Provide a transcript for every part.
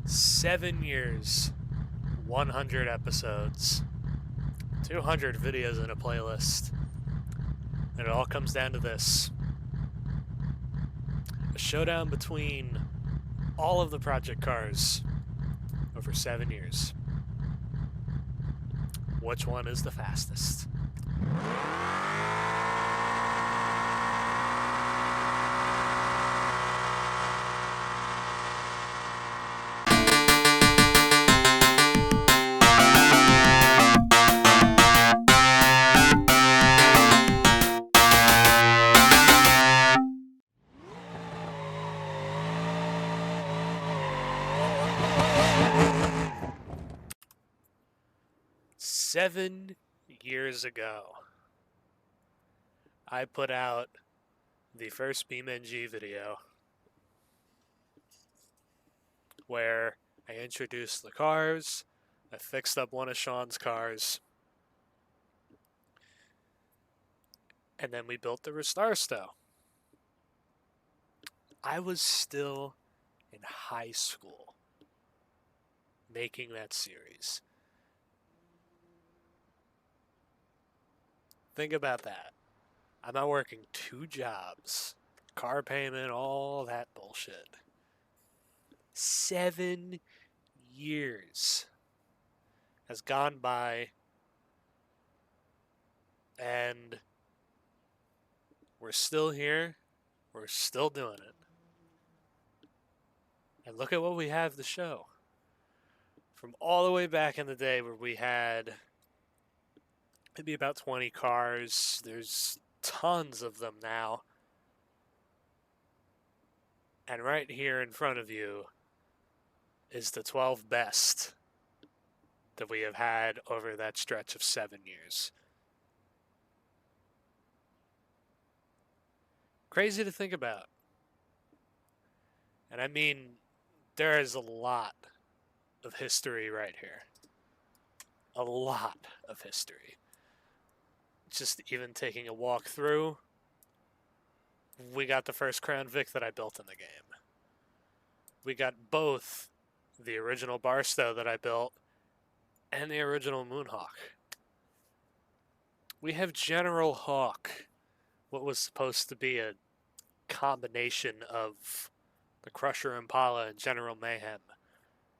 7 years, 100 episodes, 200 videos in a playlist. And it all comes down to this. A showdown between all of the project cars over 7 years. Which one is the fastest? Seven years ago, I put out the first BeamNG video where I introduced the cars, I fixed up one of Sean's cars, and then we built the Restar stove. I was still in high school making that series. Think about that. I'm not working 2 jobs, car payment, all that bullshit. 7 years has gone by, and we're still here. We're still doing it. And look at what we have to show. From all the way back in the day where we had maybe about 20 cars, there's tons of them now. And right here in front of you is the 12 best that we have had over that stretch of 7 years. Crazy to think about. And I mean, there is a lot of history right here. A lot of history. Just even taking a walk through, we got the first Crown Vic that I built in the game. We got both the original Barstow that I built and the original Moonhawk. We have General Hawk, what was supposed to be a combination of the Crusher Impala and General Mayhem.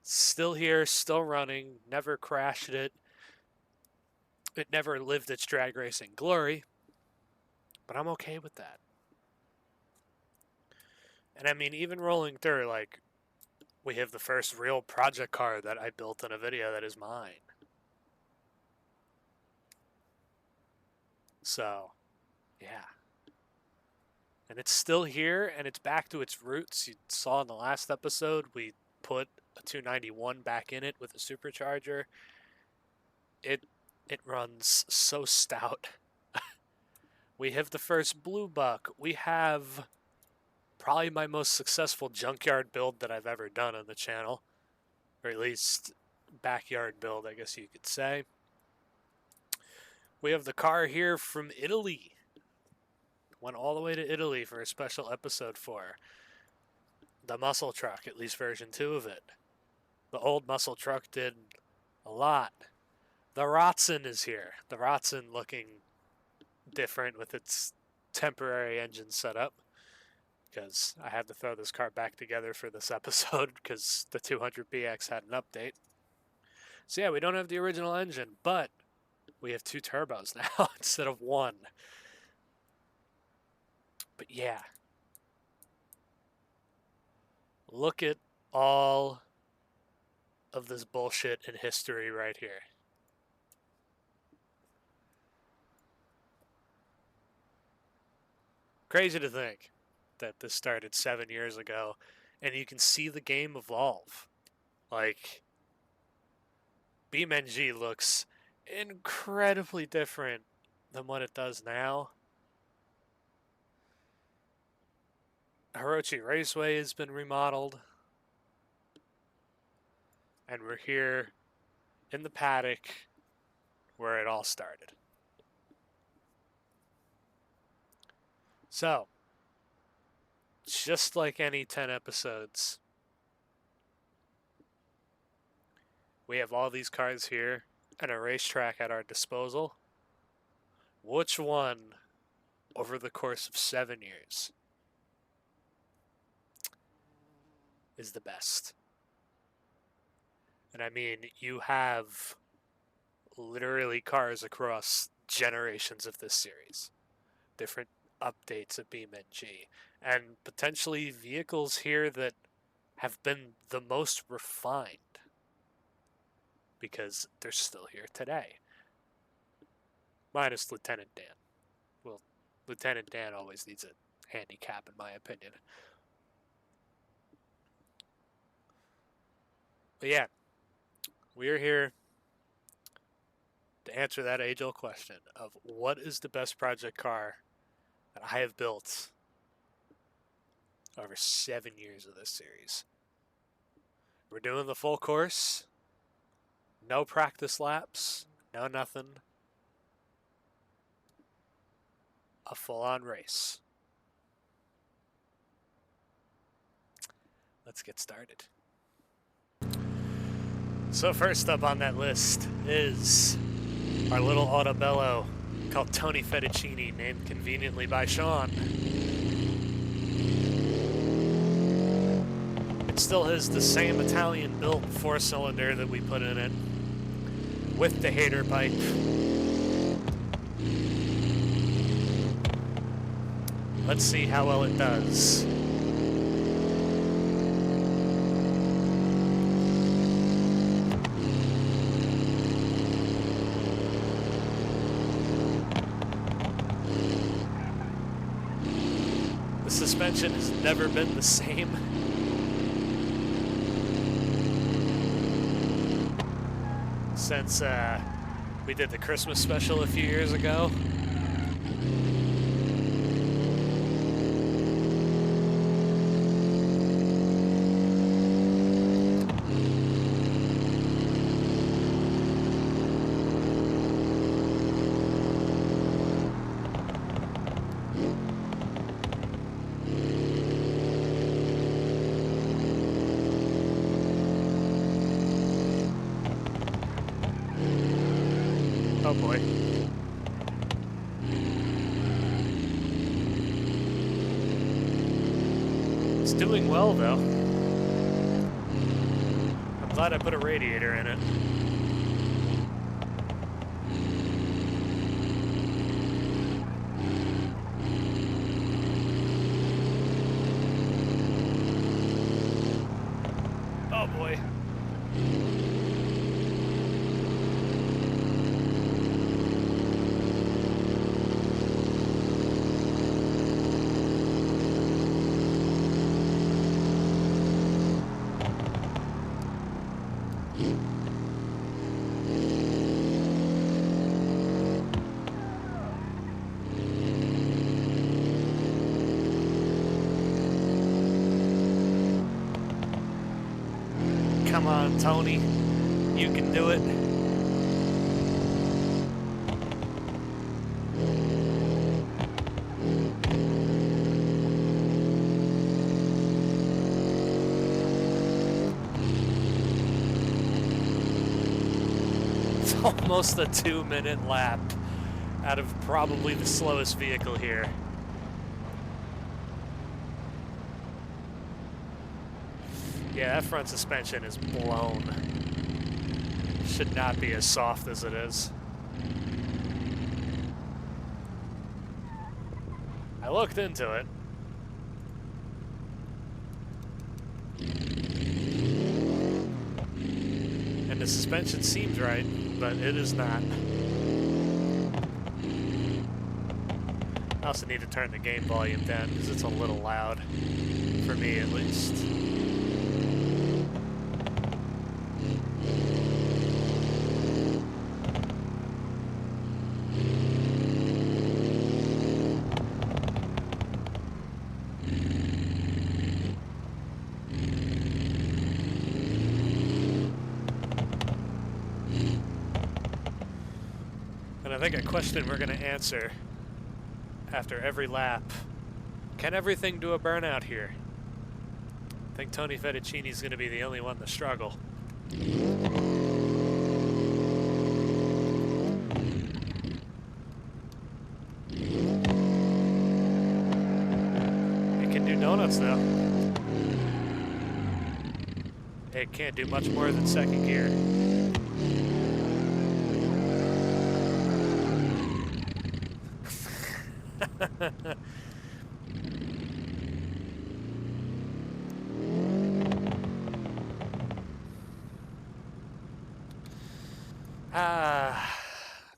Still here, still running, never crashed it. It never lived its drag racing glory, but I'm okay with that. And I mean, even rolling through, like, we have the first real project car that I built in a video that is mine. So, yeah. And it's still here, and it's back to its roots. You saw in the last episode, we put a 291 back in it with a supercharger. It runs so stout. We have the first Bluebuck. We have probably my most successful junkyard build that I've ever done on the channel. Or at least backyard build, I guess you could say. We have the car here from Italy. Went all the way to Italy for a special episode for the muscle truck, at least version 2 of it. The old muscle truck did a lot. The Rotson is here. The Rotson looking different with its temporary engine setup, because I had to throw this car back together for this episode because the 200BX had an update. So yeah, we don't have the original engine, but we have 2 turbos now instead of 1. But yeah, look at all of this bullshit in history right here. Crazy to think that this started 7 years ago, and you can see the game evolve. Like, BeamNG looks incredibly different than what it does now. Hirochi Raceway has been remodeled. And we're here in the paddock where it all started. So, just like any 10 episodes, We have all these cars here and a racetrack at our disposal. Which one, over the course of 7 years, is the best? And I mean, you have literally cars across generations of this series, different updates of BeamNG, and potentially vehicles here that have been the most refined because they're still here today. Minus Lieutenant Dan. Well, Lieutenant Dan always needs a handicap, in my opinion. But yeah, we're here to answer that age-old question of what is the best project car that I have built over 7 years of this series. We're doing the full course. No practice laps. No nothing. A full-on race. Let's get started. So first up on that list is our little Autobello called Tony Fettuccini, named conveniently by Sean. It still has the same Italian-built 4-cylinder that we put in it, with the hater pipe. Let's see how well it does. The suspension has never been the same. Since we did the Christmas special a few years ago. Oh boy. It's doing well though. I'm glad I put a radiator in it. Oh boy. Come on, Tony. You can do it. It's almost a 2-minute lap out of probably the slowest vehicle here. Yeah, that front suspension is blown. Should not be as soft as it is. I looked into it. And the suspension seems right, but it is not. I also need to turn the game volume down because it's a little loud, for me at least. And I think a question we're going to answer after every lap: can everything do a burnout here? I think Tony Fettuccini is going to be the only one to struggle. nuts now. It can't do much more than second gear.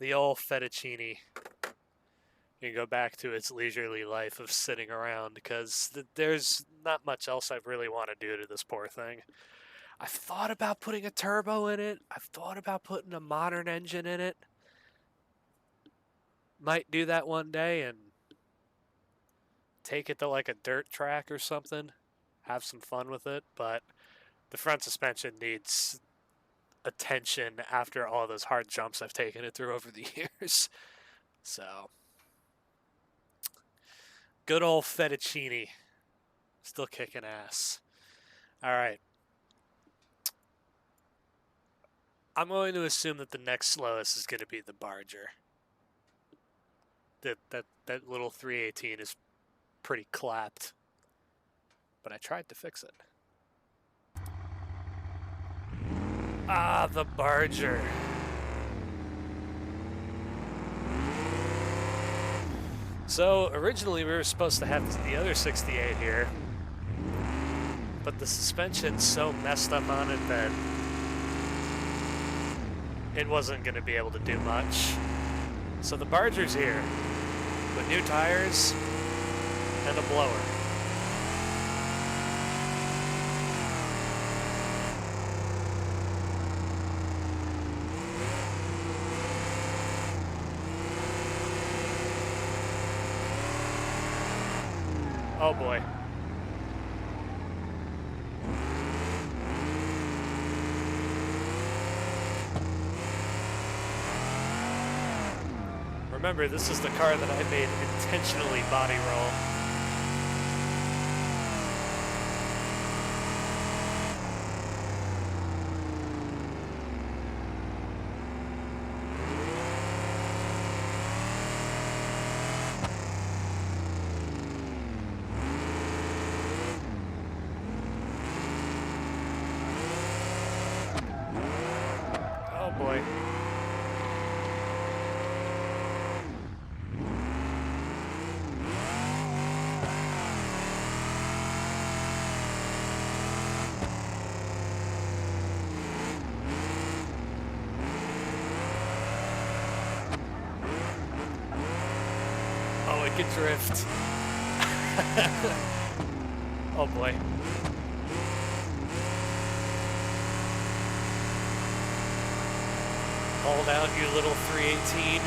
The old Fettuccini. You can go back to its leisurely life of sitting around because there's not much else I really want to do to this poor thing. I've thought about putting a turbo in it. I've thought about putting a modern engine in it. Might do that one day and take it to like a dirt track or something. Have some fun with it, but the front suspension needs attention after all those hard jumps I've taken it through over the years. So, good old Fettuccini. Still kicking ass. All right. I'm going to assume that the next slowest is going to be the Barger. That little 318 is pretty clapped. But I tried to fix it. Ah, the Barger. So, originally we were supposed to have the other 68 here. But the suspension's so messed up on it that it wasn't going to be able to do much. So the Barger's here with new tires and a blower. Oh boy. Remember, this is the car that I made intentionally body roll. Oh boy. Oh, it can drift. Oh boy. Hold out, you little 318.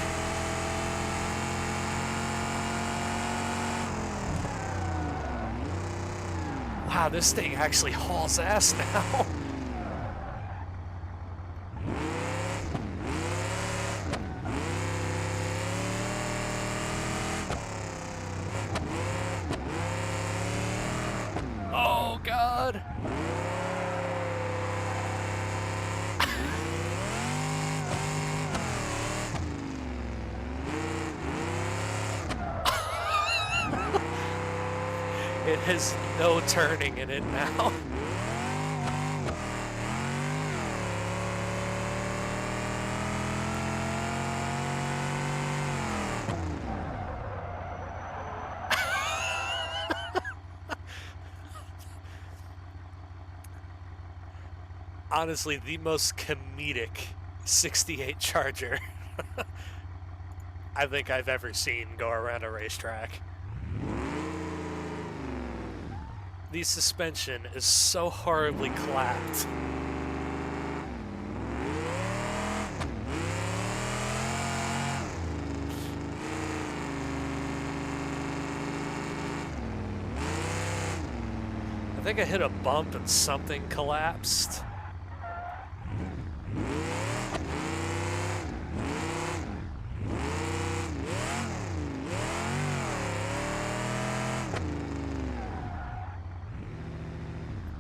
Wow, this thing actually hauls ass now. Oh, God. It has no turning in it now. Honestly, the most comedic 68 Charger I think I've ever seen go around a racetrack. The suspension is so horribly clapped. I think I hit a bump and something collapsed.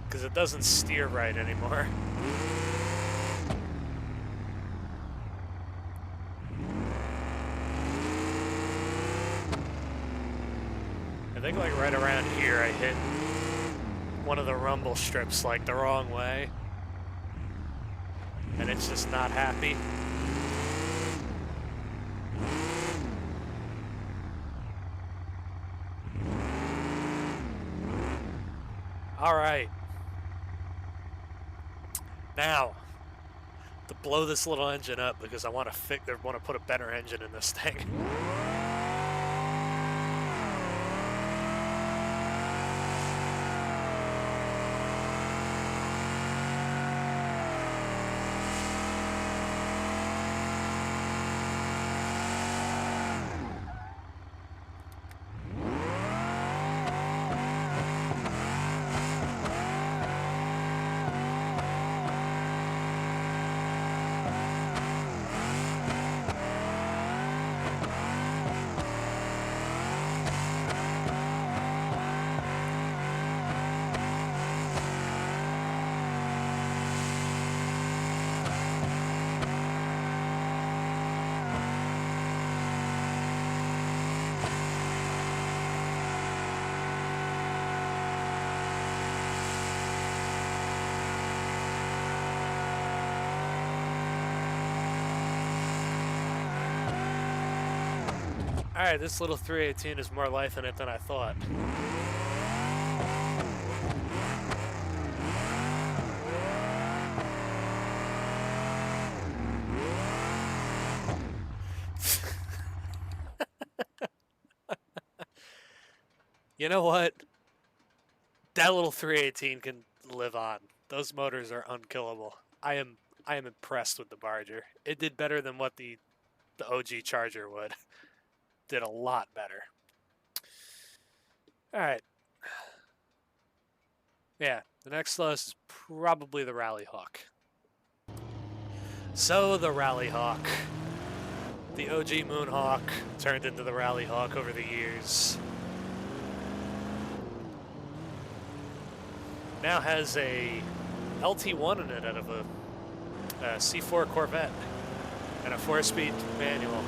Because it doesn't steer right anymore. I think like right around here I hit one of the rumble strips like the wrong way, and it's just not happy. All right. Now, to blow this little engine up because I want to put a better engine in this thing. Alright, this little 318 has more life in it than I thought. You know what? That little 318 can live on. Those motors are unkillable. I am impressed with the Barger. It did better than what the OG Charger would. Did a lot better. All right. Yeah, the next slowest is probably the Rally Hawk. So the Rally Hawk. The OG Moonhawk turned into the Rally Hawk over the years. Now has a LT1 in it out of a C4 Corvette and a 4-speed manual.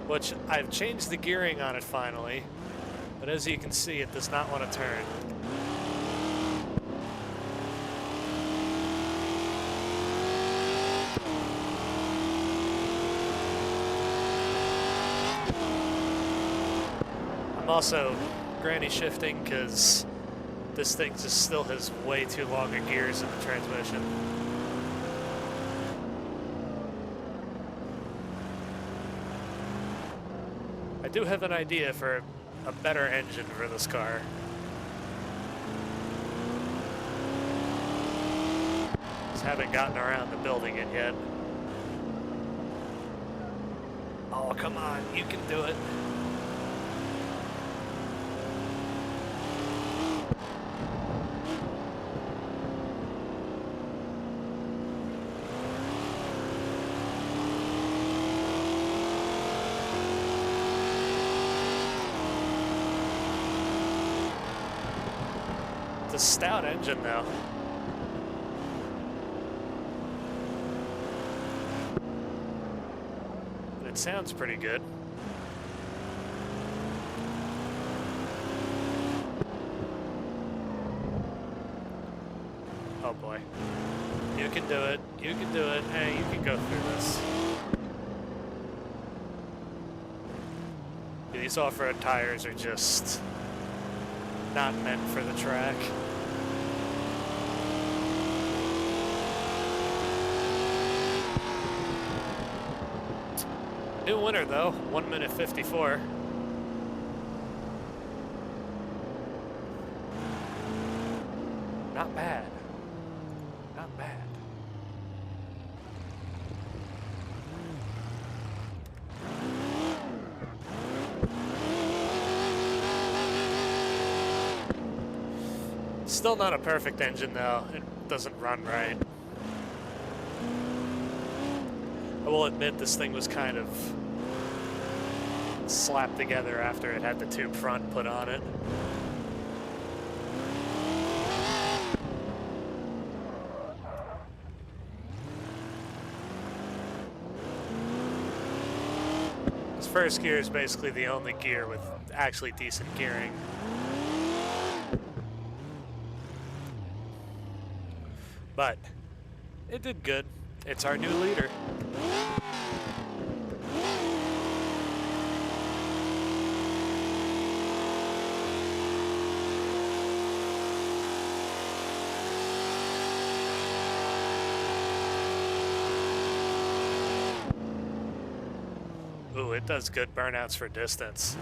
Which I've changed the gearing on it finally, but as you can see, it does not want to turn. I'm also granny shifting because this thing just still has way too long of gears in the transmission. I do have an idea for a better engine for this car. Just haven't gotten around to building it yet. Oh, come on, you can do it. A stout engine though. And it sounds pretty good. Oh boy. You can do it. You can do it. Hey, you can go through this. These off-road tires are just not meant for the track. New winner though, 1 minute 54. Not bad. Not bad. Still not a perfect engine though. It doesn't run right. I will admit this thing was kind of slapped together after it had the tube front put on it. first gear is basically the only gear with actually decent gearing. But it did good. It's our new leader. Ooh, it does good burnouts for distance.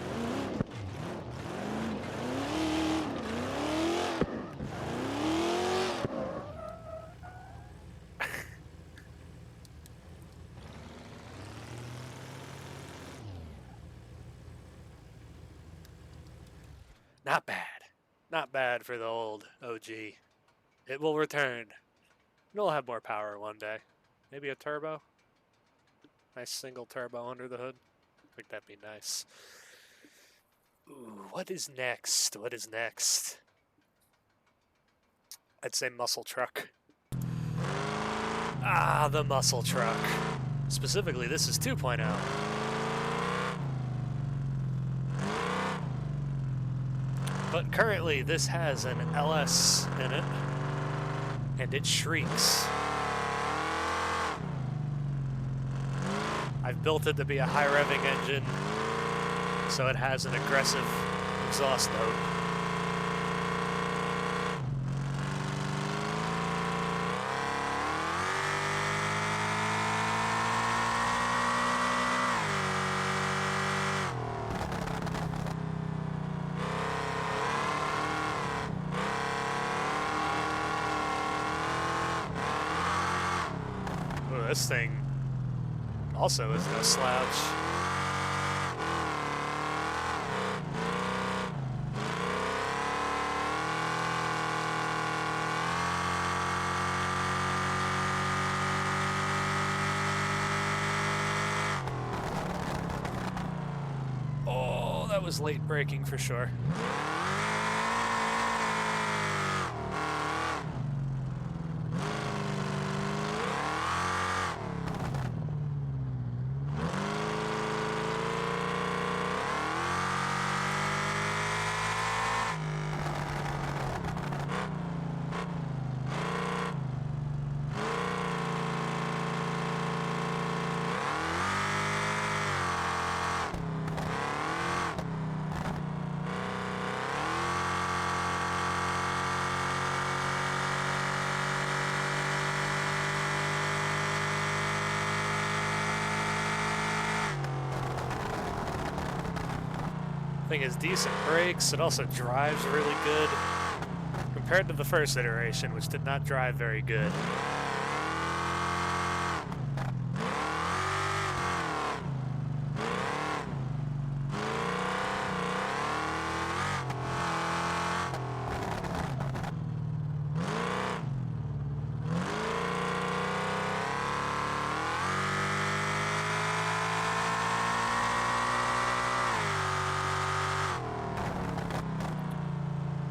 Not bad. Not bad for the old OG. It will return. It'll have more power one day. Maybe a turbo? Nice single turbo under the hood. I think that'd be nice. Ooh, what is next? What is next? I'd say muscle truck. Ah, the muscle truck. Specifically, this is 2.0. But currently, this has an LS in it, and it shrieks. I've built it to be a high revving engine, so it has an aggressive exhaust note. Ooh, this thing also is no slouch. Oh, that was late braking for sure. Thing is decent brakes. It also drives really good compared to the first iteration, which did not drive very good.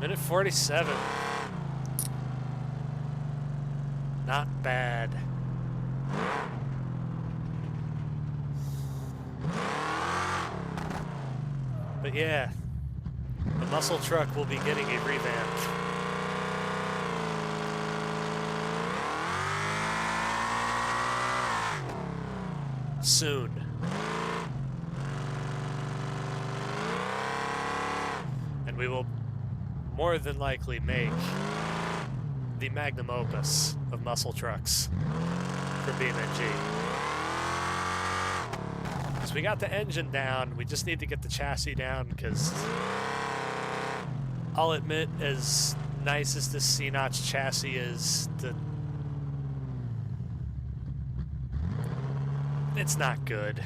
Minute 47. Not bad. But yeah, the muscle truck will be getting a revamp. Soon. And we will more than likely make the magnum opus of muscle trucks for BeamNG. Because we got the engine down, we just need to get the chassis down, because I'll admit, as nice as this C-notch chassis is, it's not good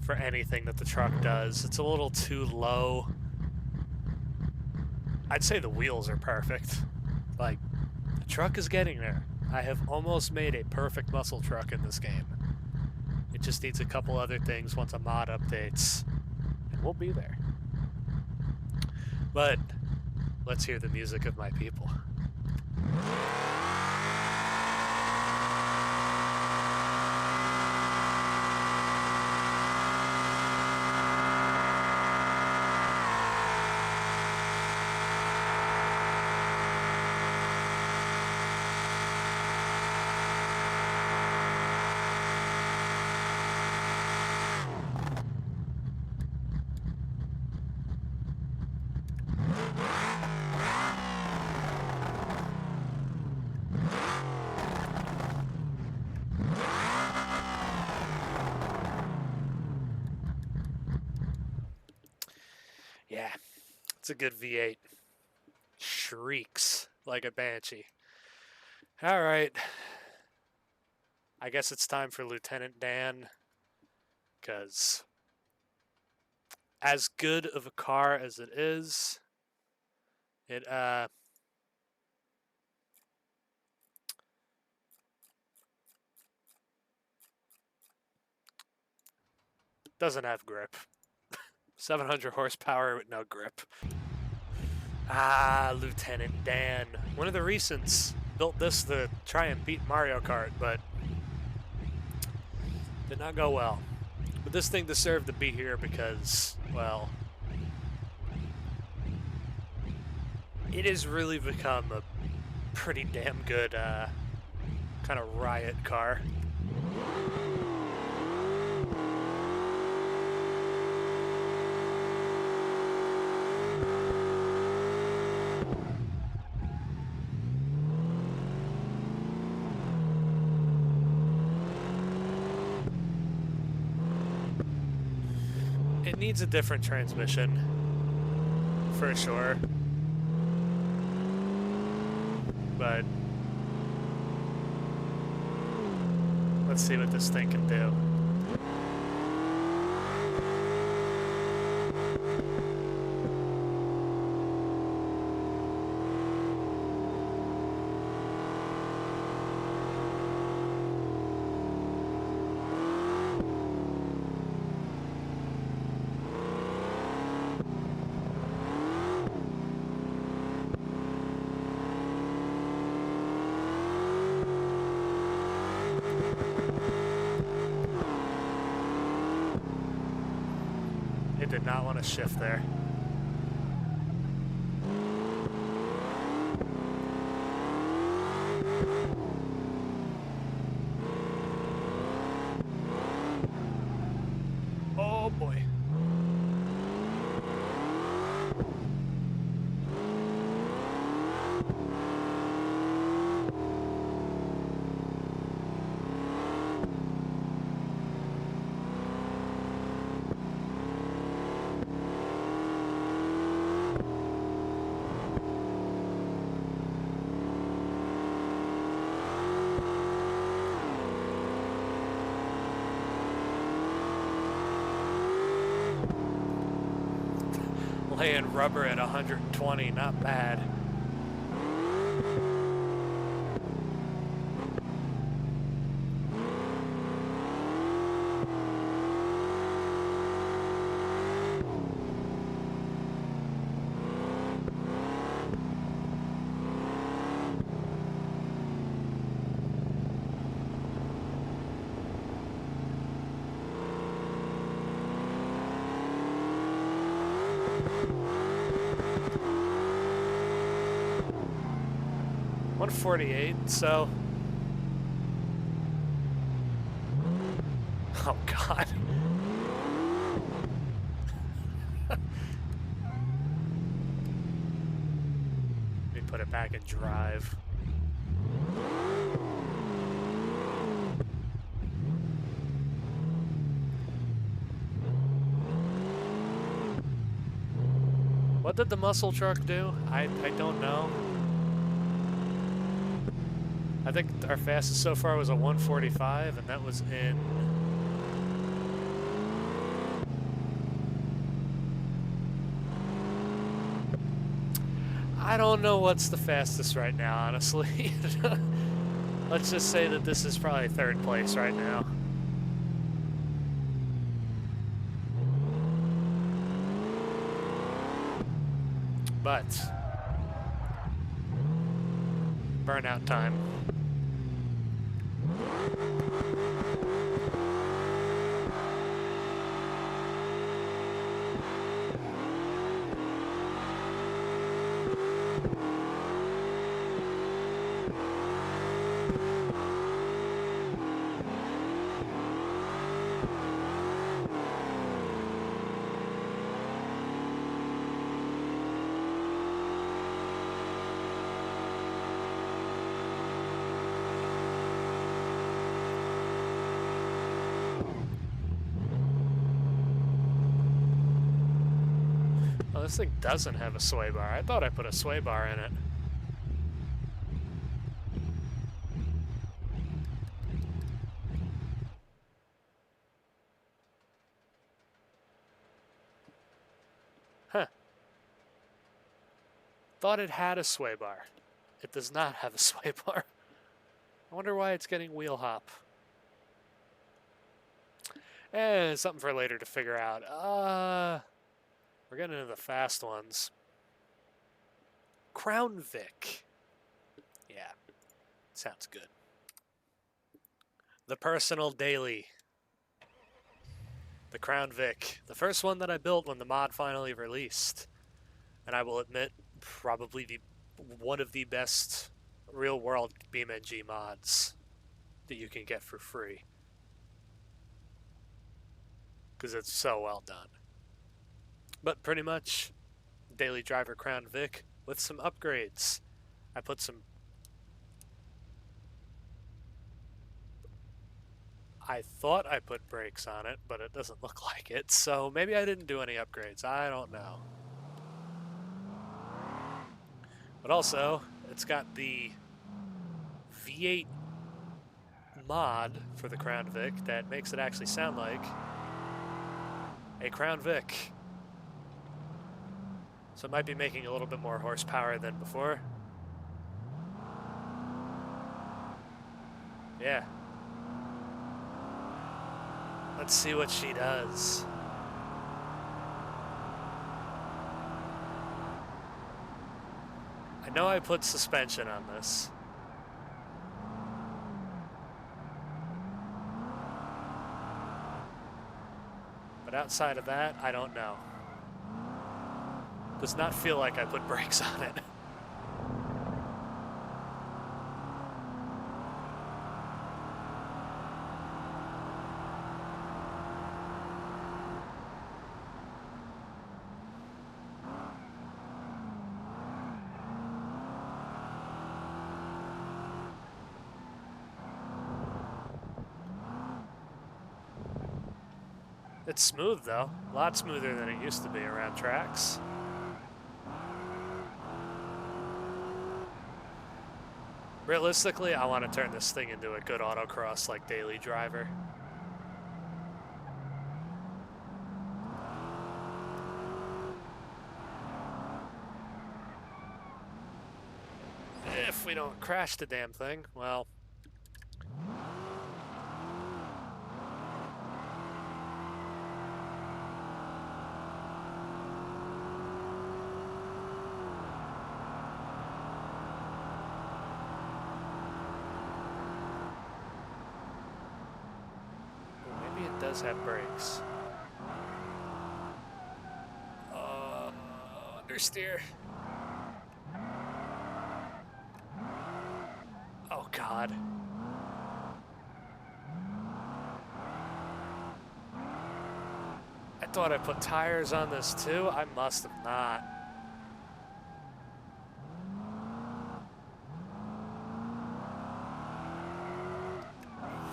for anything that the truck does. It's a little too low. I'd say the wheels are perfect. Like, the truck is getting there. I have almost made a perfect muscle truck in this game. It just needs a couple other things once a mod updates, and we'll be there. But let's hear the music of my people. It's a good V8. Shrieks like a banshee. All right. I guess it's time for Lieutenant Dan, because as good of a car as it is, it doesn't have grip. 700 horsepower with no grip. Ah, Lieutenant Dan. One of the recents built this to try and beat Mario Kart, but did not go well. But this thing deserved to be here because, well, it has really become a pretty damn good kind of riot car. It needs a different transmission, for sure. But let's see what this thing can do. Did not want to shift there. Oh boy. Laying rubber at 120, not bad. .148, so... Oh, God. Let me put it back in drive. What did the muscle truck do? I don't know. I think our fastest so far was a 145, and that was in... I don't know what's the fastest right now, honestly. Let's just say that this is probably third place right now. But... burnout time. this thing doesn't have a sway bar. I thought I put a sway bar in it. Huh. Thought it had a sway bar. It does not have a sway bar. I wonder why it's getting wheel hop. Something for later to figure out. We're getting into the fast ones. Crown Vic. Yeah, sounds good. The personal daily. The Crown Vic. The first one that I built when the mod finally released. And I will admit, probably one of the best real-world BeamNG mods that you can get for free. Because it's so well done. But pretty much, Daily Driver Crown Vic with some upgrades. I put some... I thought I put brakes on it, but it doesn't look like it, so maybe I didn't do any upgrades. I don't know. But also, it's got the V8 mod for the Crown Vic that makes it actually sound like a Crown Vic. So it might be making a little bit more horsepower than before. Yeah. Let's see what she does. I know I put suspension on this. But outside of that, I don't know. Does not feel like I put brakes on it. It's smooth though, a lot smoother than it used to be around tracks. Realistically, I want to turn this thing into a good autocross like Daily Driver. If we don't crash the damn thing, well... does have brakes. Understeer. Oh God. I thought I put tires on this too. I must have not.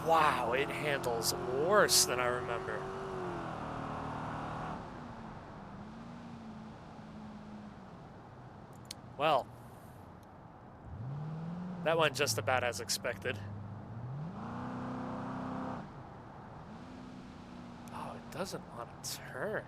Wow, it handles worse than I remember. Well, that went just about as expected. Oh, it doesn't want to turn.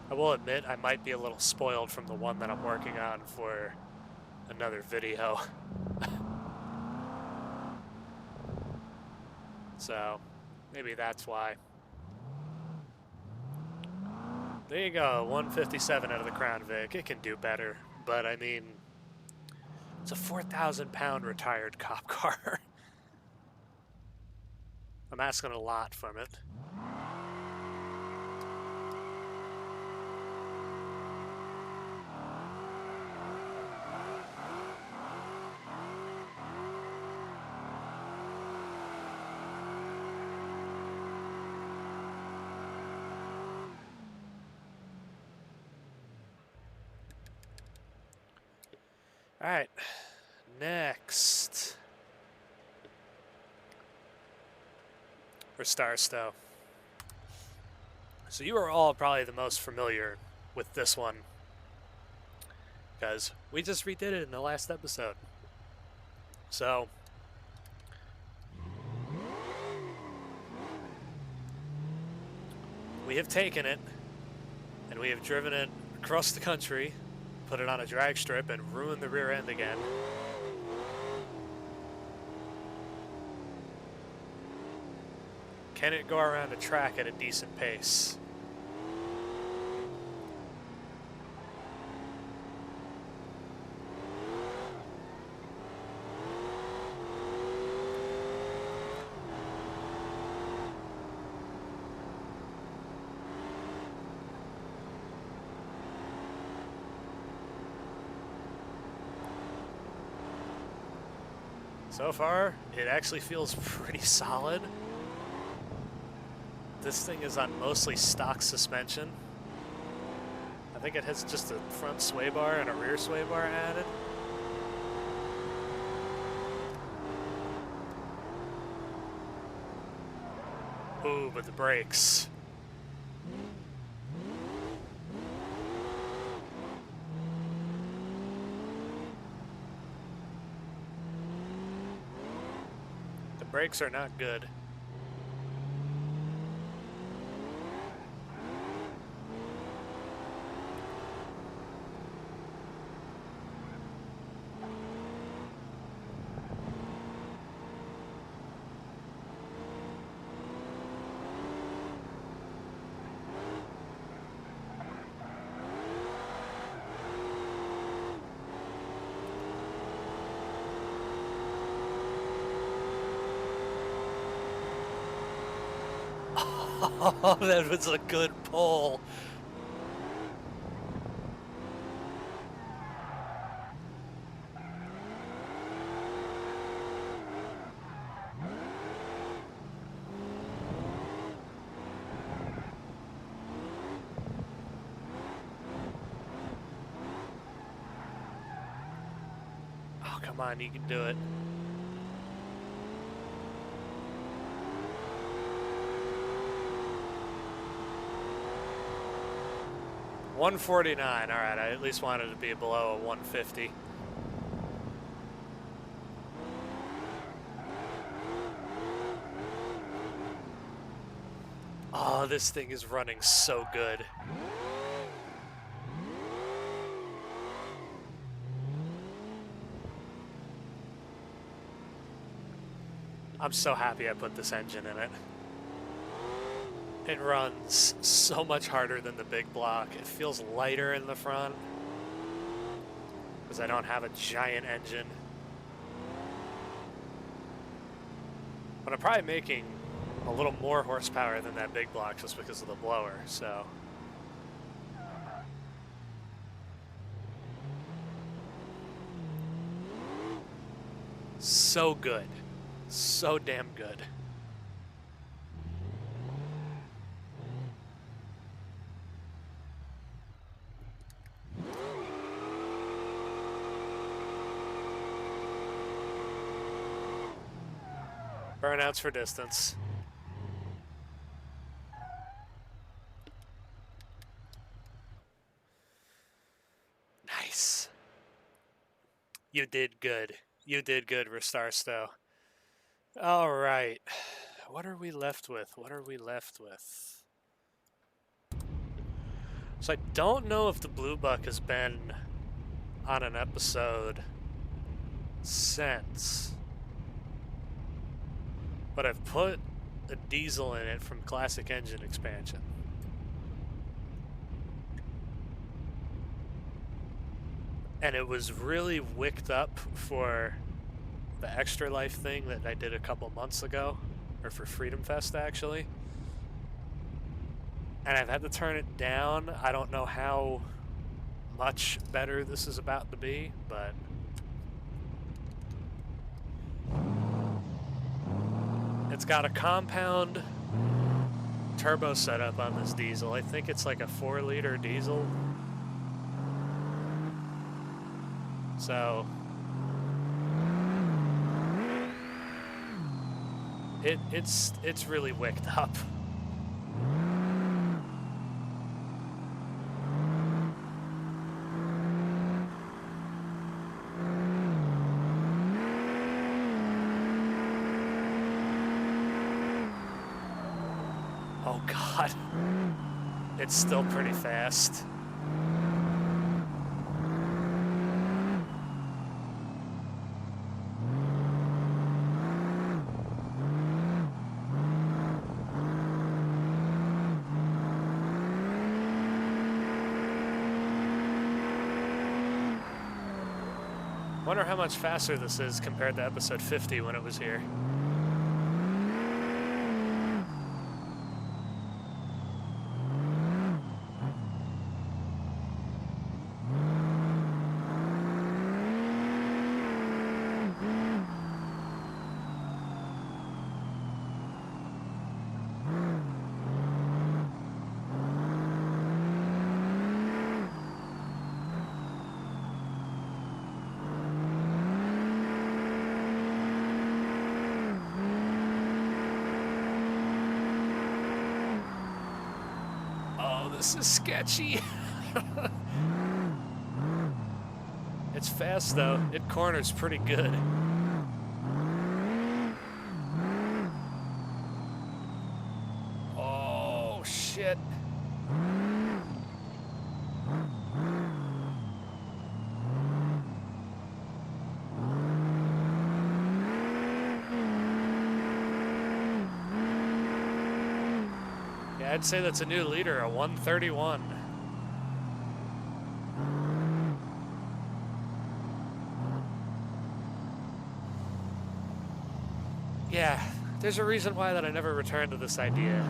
I will admit I might be a little spoiled from the one that I'm working on for another video. So, maybe that's why. There you go, 157 out of the Crown Vic. It can do better, but I mean, it's a 4,000-pound retired cop car. I'm asking a lot from it. Alright, next. Restar Stow. So you are all probably the most familiar with this one, because we just redid it in the last episode. So, we have taken it, and we have driven it across the country, put it on a drag strip, and ruined the rear end again. Can it go around a track at a decent pace? So far, it actually feels pretty solid. This thing is on mostly stock suspension. I think it has just a front sway bar and a rear sway bar added. Ooh, but the brakes. The brakes are not good. Oh, that was a good pull. Oh, come on, you can do it. $149. All right, I at least wanted to be below a 150. Oh, this thing is running so good. I'm so happy I put this engine in it. It runs so much harder than the big block. It feels lighter in the front because I don't have a giant engine. But I'm probably making a little more horsepower than that big block just because of the blower, so. So good. So damn good. Burnouts for distance. Nice. You did good. You did good, Restar Stow. All right. What are we left with? What are we left with? So I don't know if the Bluebuck has been on an episode since. But I've put a diesel in it from Classic Engine Expansion. And it was really wicked up for the Extra Life thing that I did a couple months ago, or for Freedom Fest actually. And I've had to turn it down. I don't know how much better this is about to be, but it's got a compound turbo setup on this diesel. I think it's like a 4-liter diesel. So it's really wicked up. Oh God, it's still pretty fast. Wonder how much faster this is compared to episode 50 when it was here. This is sketchy. It's fast though. It corners pretty good. Oh shit. I'd say that's a new leader, a 131. Yeah, there's a reason why that I never returned to this idea.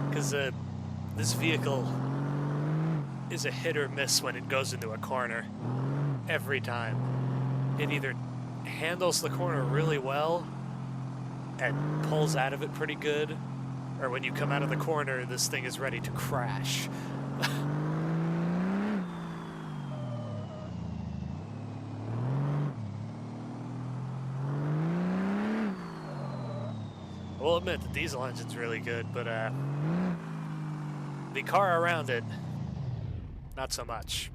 Because this vehicle is a hit or miss when it goes into a corner. Every time. It either handles the corner really well and pulls out of it pretty good, or when you come out of the corner, this thing is ready to crash. I will admit the diesel engine's really good, but the car around it, not so much.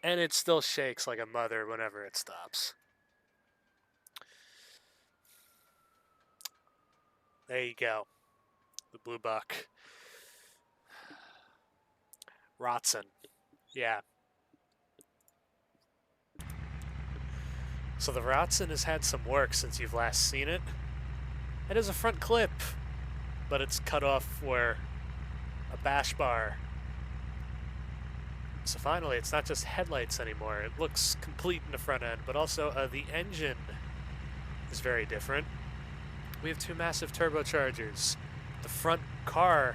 And it still shakes like a mother whenever it stops. There you go. The Bluebuck. Rotson. Yeah. So the Rotson has had some work since you've last seen it. It has a front clip, but it's cut off where a bash bar. So finally, it's not just headlights anymore. It looks complete in the front end, but also the engine is very different. We have two massive turbochargers. The front car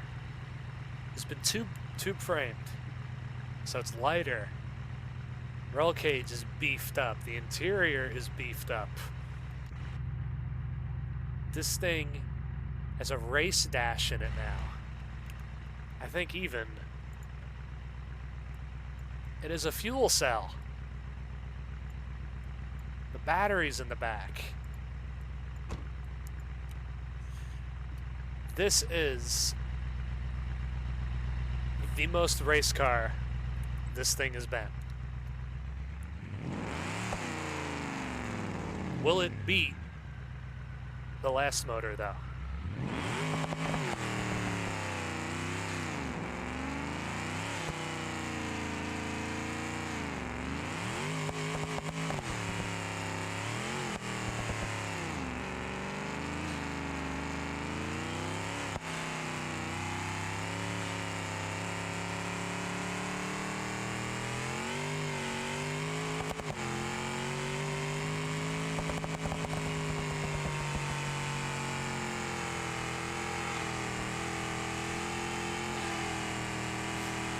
has been tube framed, so it's lighter. Roll cage is beefed up. The interior is beefed up. This thing has a race dash in it now. I think even. It is a fuel cell. The battery's in the back. This is the most race car this thing has been. Will it beat the last motor, though?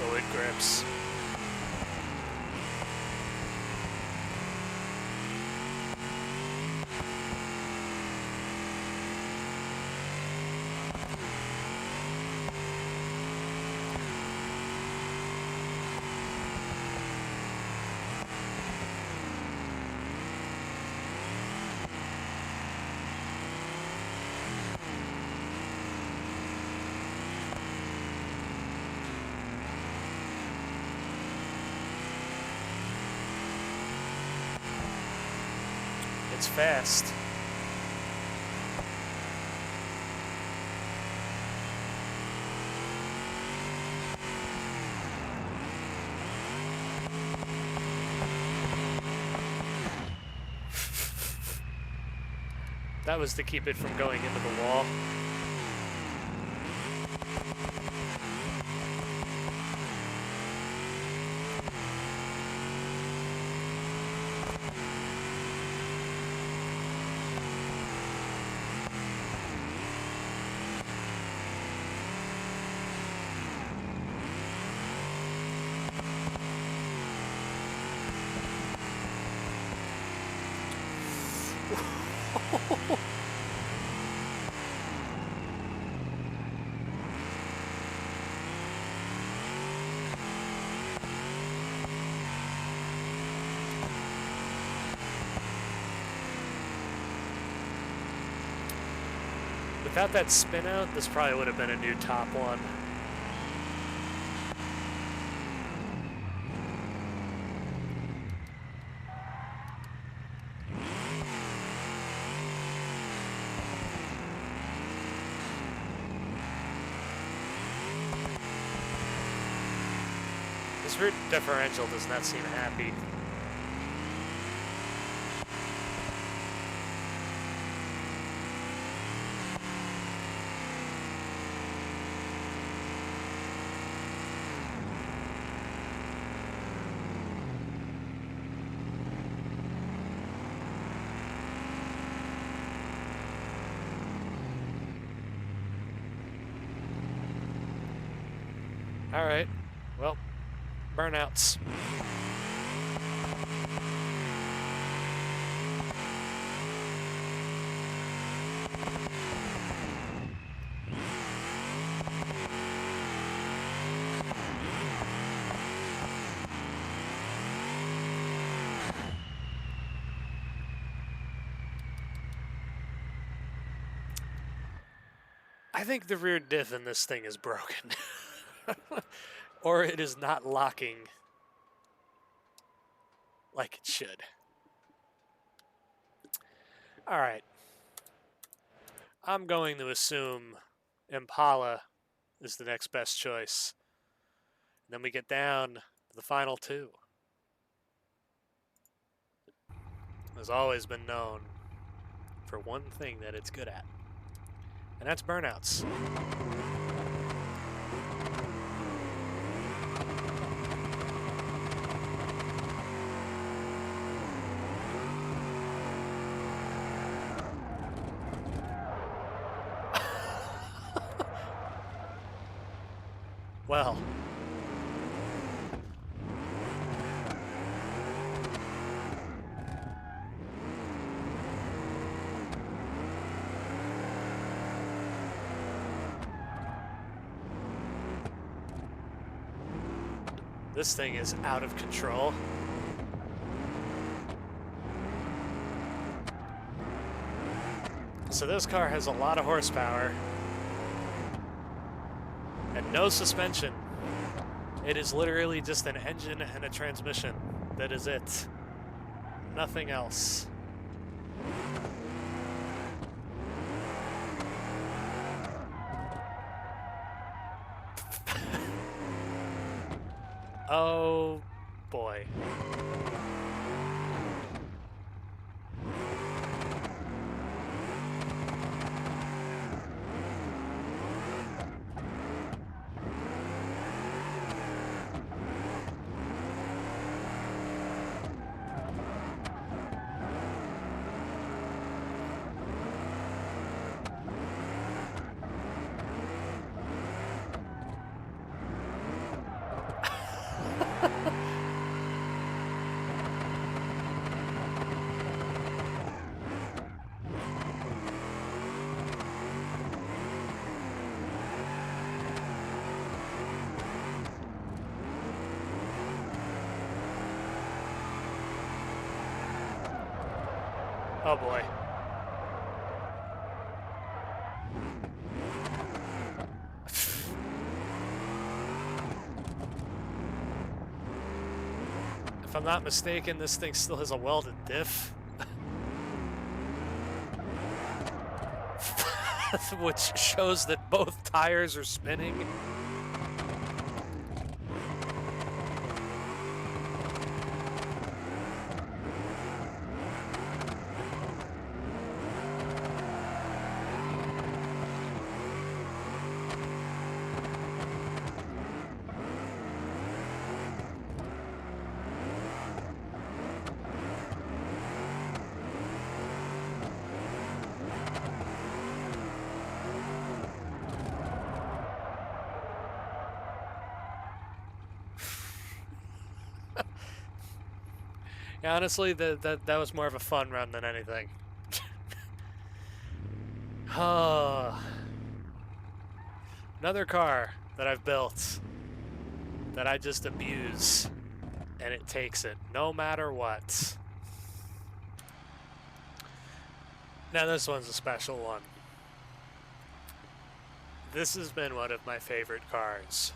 Oh, it grips. It's fast. That was to keep it from going into the wall. Without that spin out, this probably would have been a new top one. This rear differential does not seem happy. All right, well, burnouts. I think the rear diff in this thing is broken. Or it is not locking like it should. All right. I'm going to assume Impala is the next best choice. And then we get down to the final two. It has always been known for one thing that it's good at, and that's burnouts. Well, this thing is out of control. So this car has a lot of horsepower and no suspension. It is literally just an engine and a transmission. That is it. Nothing else. Oh boy. Oh boy. If I'm not mistaken, this thing still has a welded diff. Which shows that both tires are spinning. Yeah, honestly, that was more of a fun run than anything. Another car that I've built that I just abuse, and it takes it no matter what. Now this one's a special one. This has been one of my favorite cars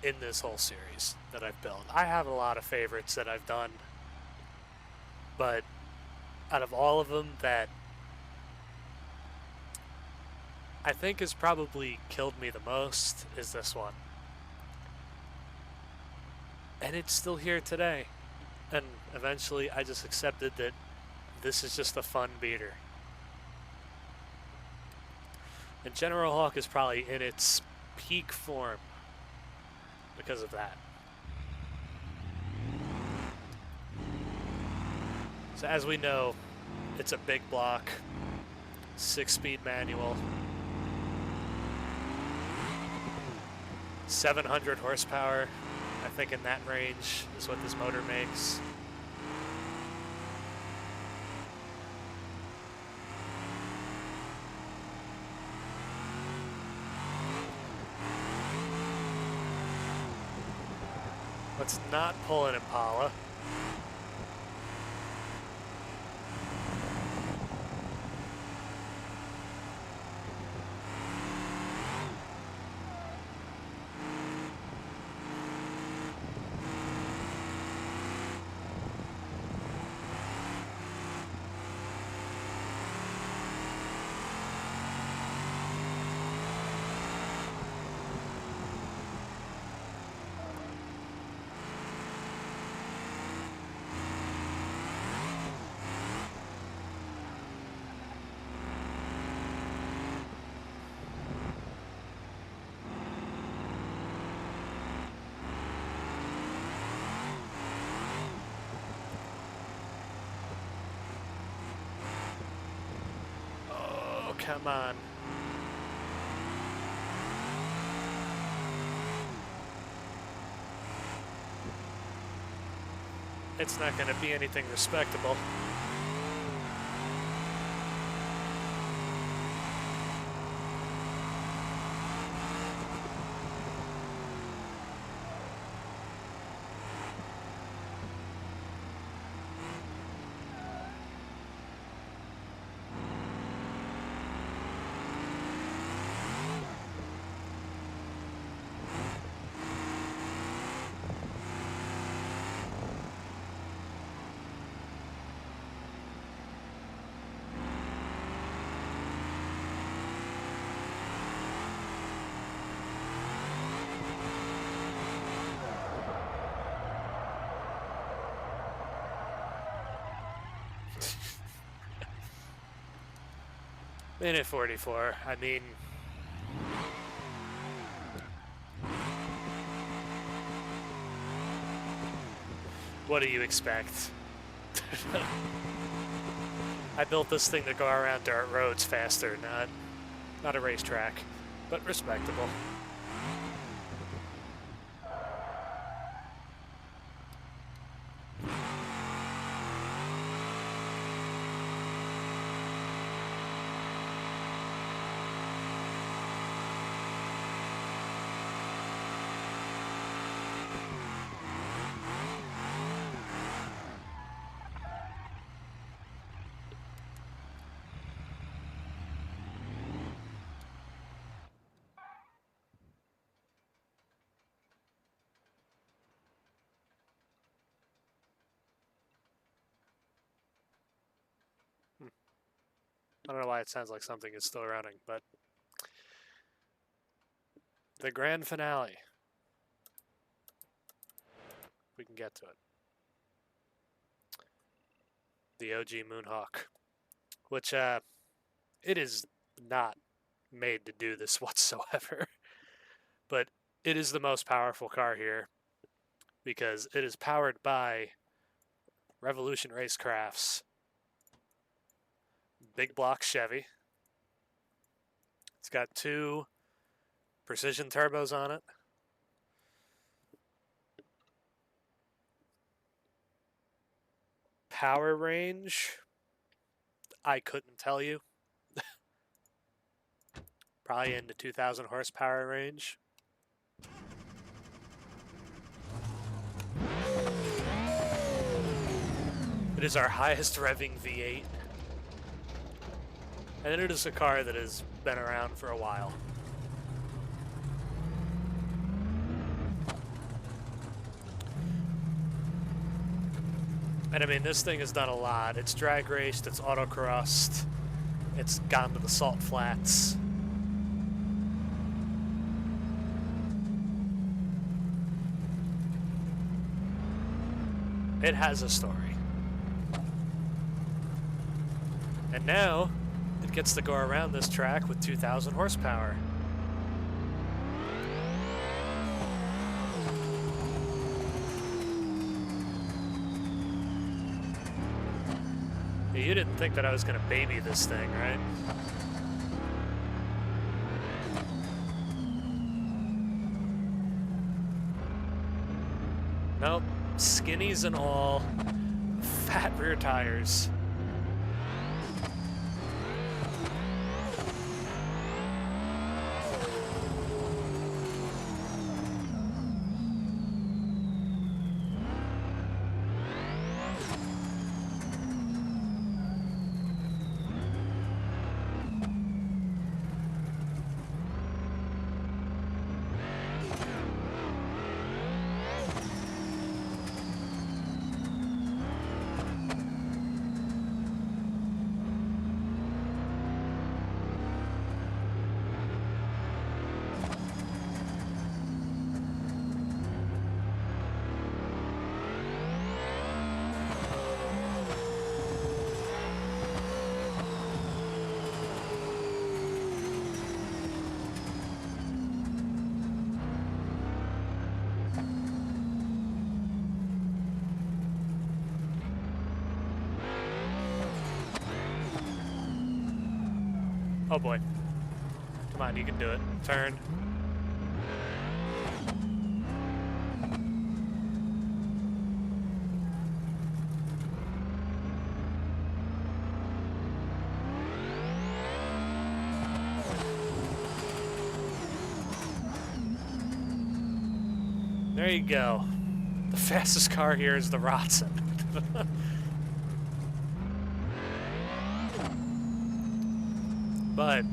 in this whole series that I've built. I have a lot of favorites that I've done, but out of all of them, that I think has probably killed me the most is this one. And it's still here today. And eventually I just accepted that this is just a fun beater. And General Hawk is probably in its peak form because of that. So as we know, it's a big block, 6-speed manual, 700 horsepower. I think in that range is what this motor makes. Let's not pull an Impala. Come on. It's not going to be anything respectable. Minute 44, I mean... What do you expect? I built this thing to go around dirt roads faster, not a racetrack, but respectable. I don't know why it sounds like something is still running, but the grand finale. We can get to it. The OG Moonhawk, which it is not made to do this whatsoever, but it is the most powerful car here because it is powered by Revolution Racecraft's big block Chevy. It's got 2 precision turbos on it. Power range, I couldn't tell you. Probably in the 2,000 horsepower range. It is our highest revving V8. And it is a car that has been around for a while. And I mean, this thing has done a lot. It's drag raced, it's autocrossed, it's gone to the salt flats. It has a story. And now, it gets to go around this track with 2,000 horsepower. You didn't think that I was going to baby this thing, right? Nope. Skinnies and all. Fat rear tires. Oh boy. Come on, you can do it. Turn. There you go. The fastest car here is the Rotson. But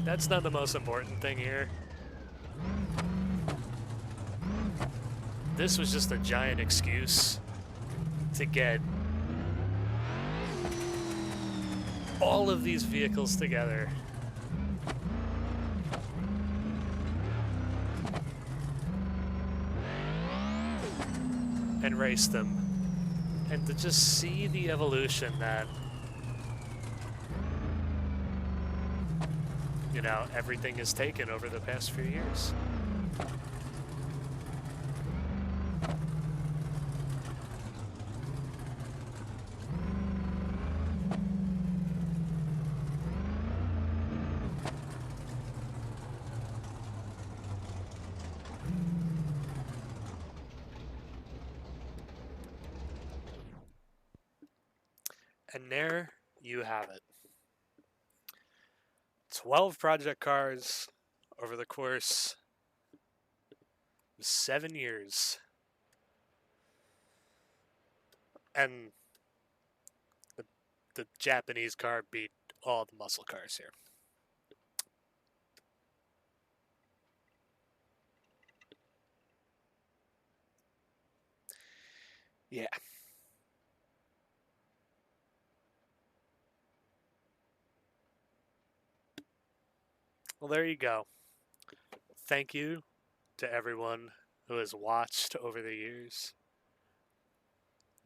that's not the most important thing here. This was just a giant excuse to get all of these vehicles together. And race them. And to just see the evolution that, you know, everything has taken over the past few years. And there you have it. 12 project cars over the course of 7 years. And the Japanese car beat all the muscle cars here. Yeah. Well, there you go. Thank you to everyone who has watched over the years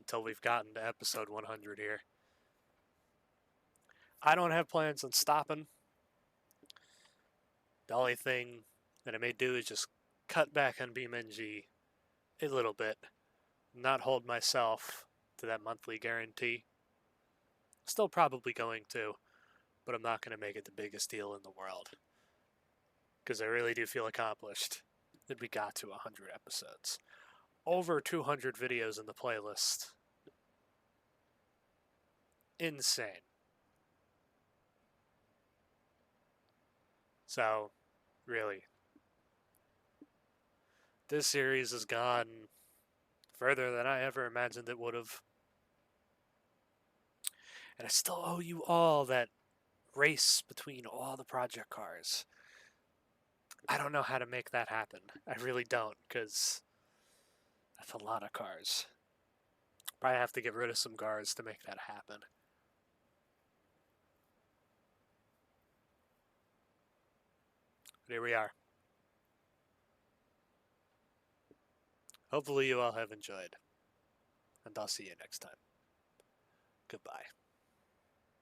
until we've gotten to episode 100 here. I don't have plans on stopping. The only thing that I may do is just cut back on BeamNG a little bit, not hold myself to that monthly guarantee. Still probably going to, but I'm not going to make it the biggest deal in the world. Because I really do feel accomplished that we got to 100 episodes. Over 200 videos in the playlist. Insane. So, really, this series has gone further than I ever imagined it would have. And I still owe you all that race between all the project cars. I don't know how to make that happen. I really don't, because that's a lot of cars. Probably have to get rid of some cars to make that happen. But here we are. Hopefully you all have enjoyed. And I'll see you next time. Goodbye.